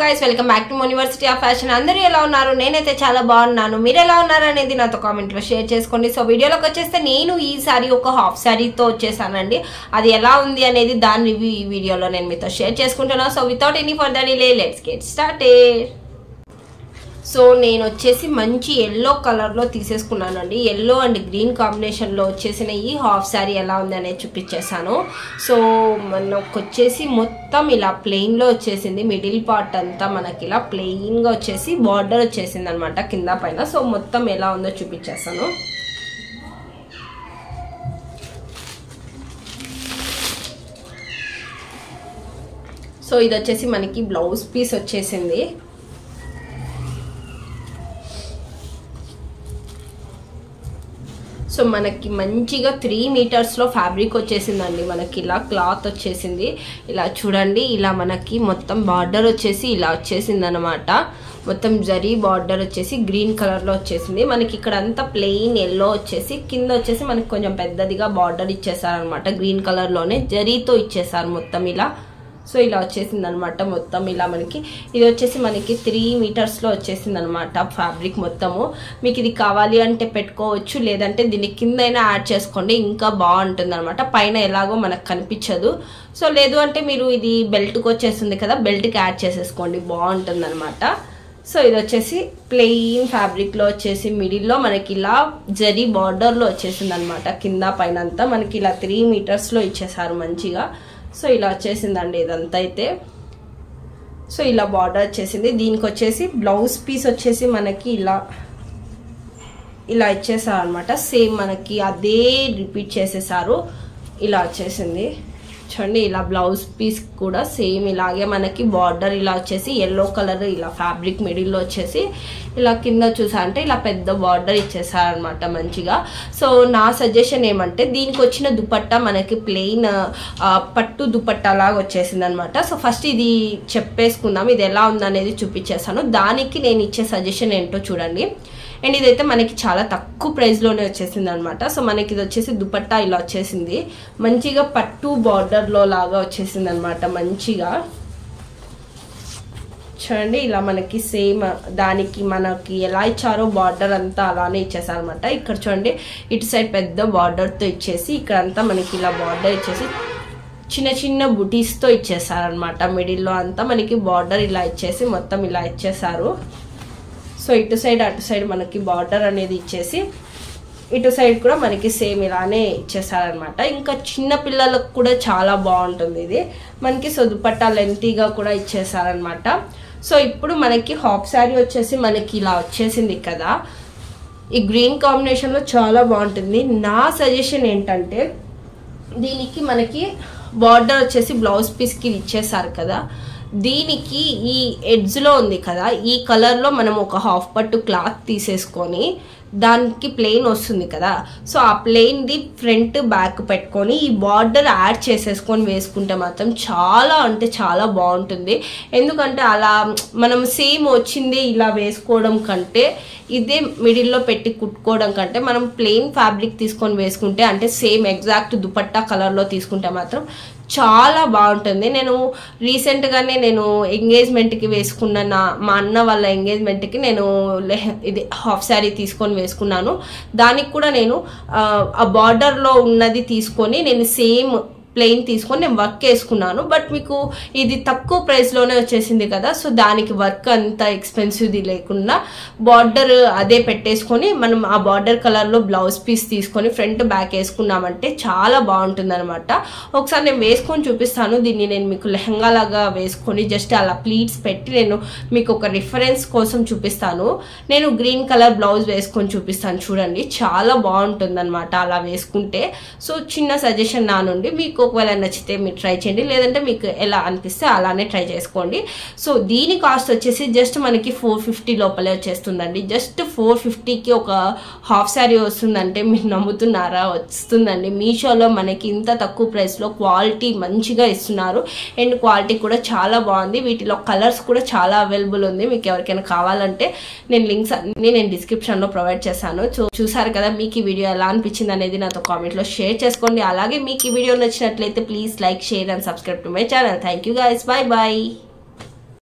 guys, welcome back to University of Fashion. అందరూ ఎలా ఉన్నారు? నేనైతే చాలా బాగున్నాను. మీరు ఎలా ఉన్నారు అనేది నాతో కామెంట్ లో షేర్ చేసుకోండి. సో వీడియోలోకి వచ్చేస్తే నేను ఈ సారీ ఒక హాఫ్ సారీతో వచ్చేసానండి. అది ఎలా ఉంది అనేది దాని రివ్యూ ఈ వీడియోలో నేను మీతో షేర్ చేసుకుంటున్నాను. So without any further delay let's get started. So నేను వచ్చేసి మంచి ఎల్లో కలర్లో తీసేసుకున్నానండి. ఎల్లో అండ్ గ్రీన్ కాంబినేషన్లో వచ్చేసిన ఈ హాఫ్ శారీ ఎలా ఉంది అనేది చూపించేసాను. సో మనకు వచ్చేసి మొత్తం ఇలా ప్లెయిన్లో వచ్చేసింది. మిడిల్ పార్ట్ అంతా మనకి ఇలా ప్లెయిన్గా వచ్చేసి బార్డర్ వచ్చేసింది అనమాట కింద పైన. సో మొత్తం ఎలా ఉందో చూపించేసాను. సో ఇది వచ్చేసి మనకి బ్లౌజ్ పీస్ వచ్చేసింది. సో మనకి మంచిగా 3 మీటర్స్లో ఫ్యాబ్రిక్ వచ్చేసిందండి. మనకి ఇలా క్లాత్ వచ్చేసింది. ఇలా చూడండి, ఇలా మనకి మొత్తం బార్డర్ వచ్చేసి ఇలా వచ్చేసింది అనమాట. మొత్తం జరీ బార్డర్ వచ్చేసి గ్రీన్ కలర్లో వచ్చేసింది. మనకి ఇక్కడ అంతా ప్లెయిన్ ఎల్లో వచ్చేసి కింద వచ్చేసి మనకి కొంచెం పెద్దదిగా బార్డర్ ఇచ్చేసారనమాట. గ్రీన్ కలర్లోనే జరీతో ఇచ్చేసారు మొత్తం ఇలా. సో ఇలా వచ్చేసింది అనమాట మొత్తం ఇలా. మనకి ఇది వచ్చేసి మనకి 3 మీటర్స్లో వచ్చేసింది అనమాట ఫ్యాబ్రిక్ మొత్తము. మీకు ఇది కావాలి అంటే పెట్టుకోవచ్చు, లేదంటే దీని కింద అయినా యాడ్ చేసుకోండి, ఇంకా బాగుంటుంది అనమాట. పైన ఎలాగో మనకు కనిపించదు. సో లేదు అంటే మీరు ఇది బెల్ట్కి వచ్చేస్తుంది కదా, బెల్ట్కి యాడ్ చేసేసుకోండి, బాగుంటుంది అనమాట. సో ఇది వచ్చేసి ప్లెయిన్ ఫ్యాబ్రిక్లో వచ్చేసి మిడిల్లో మనకి ఇలా జరీ బార్డర్లో వచ్చేసింది అనమాట. కింద పైన అంతా మనకి ఇలా 3 మీటర్స్లో ఇచ్చేసారు మంచిగా. సో ఇలా వచ్చేసిందండి ఇదంతా అయితే. సో ఇలా బార్డర్ వచ్చేసింది. దీనికి వచ్చేసి బ్లౌజ్ పీస్ వచ్చేసి మనకి ఇలా ఇచ్చేసారు అనమాట. సేమ్ మనకి అదే రిపీట్ చేసేసారు. ఇలా వచ్చేసింది చూడండి. ఇలా బ్లౌజ్ పీస్ కూడా సేమ్ ఇలాగే మనకి బార్డర్ ఇలా వచ్చేసి ఎల్లో కలర్ ఇలా ఫ్యాబ్రిక్ మిడిల్లో వచ్చేసి ఇలా కింద చూసా అంటే ఇలా పెద్ద బార్డర్ ఇచ్చేసారనమాట మంచిగా. సో నా సజెషన్ ఏమంటే దీనికి వచ్చిన దుపట్టా మనకి ప్లెయిన్ పట్టు దుపట్టా లాగా వచ్చేసింది అనమాట. సో ఫస్ట్ ఇది చెప్పేసుకుందాం, ఇది ఎలా ఉందనేది చూపించేస్తాను. దానికి నేను ఇచ్చే సజెషన్ ఏంటో చూడండి. అండ్ ఇదైతే మనకి చాలా తక్కువ ప్రైస్లోనే వచ్చేసింది అనమాట. సో మనకి ఇది వచ్చేసి దుపట్టా ఇలా వచ్చేసింది మంచిగా పట్టు బార్డర్లో లాగా వచ్చేసింది అనమాట మంచిగా. చూడండి ఇలా మనకి సేమ్ దానికి మనకి ఎలా ఇచ్చారో బార్డర్ అంతా అలానే ఇచ్చేసారు అనమాట. ఇక్కడ చూడండి ఇటు సైడ్ పెద్ద బార్డర్తో ఇచ్చేసి ఇక్కడంతా మనకి ఇలా బార్డర్ ఇచ్చేసి చిన్న చిన్న బుటీస్తో ఇచ్చేసారనమాట. మిడిల్లో అంతా మనకి బార్డర్ ఇలా ఇచ్చేసి మొత్తం ఇలా ఇచ్చేసారు. సో ఇటు సైడ్ అటు సైడ్ మనకి బార్డర్ అనేది ఇచ్చేసి ఇటు సైడ్ కూడా మనకి సేమ్ ఇలానే ఇచ్చేసారనమాట. ఇంకా చిన్న పిల్లలకు కూడా చాలా బాగుంటుంది ఇది మనకి. సో దుపట్టా లెంతీగా కూడా ఇచ్చేసారనమాట. సో ఇప్పుడు మనకి హాఫ్ శారీ వచ్చేసి మనకి ఇలా వచ్చేసింది కదా. ఈ గ్రీన్ కాంబినేషన్లో చాలా బాగుంటుంది. నా సజెషన్ ఏంటంటే దీనికి మనకి బార్డర్ వచ్చేసి బ్లౌజ్ పీస్కి ఇచ్చేసారు కదా, దీనికి ఈ ఎడ్జ్లో ఉంది కదా ఈ కలర్లో మనం ఒక హాఫ్ పట్టు క్లాత్ తీసేసుకొని దానికి ప్లెయిన్ వస్తుంది కదా. సో ఆ ప్లెయిన్ది ఫ్రంట్ బ్యాక్ పెట్టుకొని ఈ బార్డర్ యాడ్ చేసేసుకొని వేసుకుంటే మాత్రం చాలా అంటే చాలా బాగుంటుంది. ఎందుకంటే అలా మనం సేమ్ వచ్చింది ఇలా వేసుకోవడం కంటే ఇదే మిడిల్లో పెట్టి కుట్టుకోవడం కంటే మనం ప్లెయిన్ ఫ్యాబ్రిక్ తీసుకొని వేసుకుంటే అంటే సేమ్ ఎగ్జాక్ట్ దుపట్టా కలర్లో తీసుకుంటే మాత్రం చాలా బాగుంటుంది. నేను రీసెంట్గానే నేను ఎంగేజ్మెంట్కి వేసుకున్న మా అన్న వాళ్ళ ఎంగేజ్మెంట్కి నేను ఇది హాఫ్ శారీ తీసుకొని వేసుకున్నాను. దానికి కూడా నేను ఆ బార్డర్లో ఉన్నది తీసుకొని నేను సేమ్ ప్లెయిన్ తీసుకొని నేను వర్క్ వేసుకున్నాను. బట్ మీకు ఇది తక్కువ ప్రైస్లోనే వచ్చేసింది కదా. సో దానికి వర్క్ అంత ఎక్స్పెన్సివ్ది లేకుండా బార్డర్ అదే పెట్టేసుకొని మనం ఆ బార్డర్ కలర్లో బ్లౌజ్ పీస్ తీసుకొని ఫ్రంట్ బ్యాక్ వేసుకున్నామంటే చాలా బాగుంటుంది అనమాట. ఒకసారి నేను వేసుకొని చూపిస్తాను. దీన్ని నేను మీకు లెహంగా లాగా వేసుకొని జస్ట్ అలా ప్లీట్స్ పెట్టి నేను మీకు ఒక రిఫరెన్స్ కోసం చూపిస్తాను. నేను గ్రీన్ కలర్ బ్లౌజ్ వేసుకొని చూపిస్తాను చూడండి, చాలా బాగుంటుంది అనమాట అలా వేసుకుంటే. సో చిన్న సజెషన్ నా నుండి. మీకు ఒకవేళ నచ్చితే మీరు ట్రై చేయండి, లేదంటే మీకు ఎలా అనిపిస్తే అలానే ట్రై చేసుకోండి. సో దీని కాస్ట్ వచ్చేసి జస్ట్ మనకి 450 లోపలే వచ్చేస్తుందండి. జస్ట్ 450కి ఒక హాఫ్ శారీ వస్తుందంటే మీరు నమ్ముతున్నారా? వస్తుందండి. మీషోలో మనకి ఇంత తక్కువ ప్రైస్లో క్వాలిటీ మంచిగా ఇస్తున్నారు. అండ్ క్వాలిటీ కూడా చాలా బాగుంది. వీటిలో కలర్స్ కూడా చాలా అవైలబుల్ ఉంది. మీకు ఎవరికైనా కావాలంటే నేను లింక్స్ అన్ని నేను డిస్క్రిప్షన్లో ప్రొవైడ్ చేశాను. సో చూసారు కదా, మీకు ఈ వీడియో ఎలా అనిపించింది అనేది నాతో కామెంట్లో షేర్ చేసుకోండి. అలాగే మీకు ఈ వీడియో నచ్చినట్లయితే please like, share and subscribe to my channel. Thank you guys. Bye bye.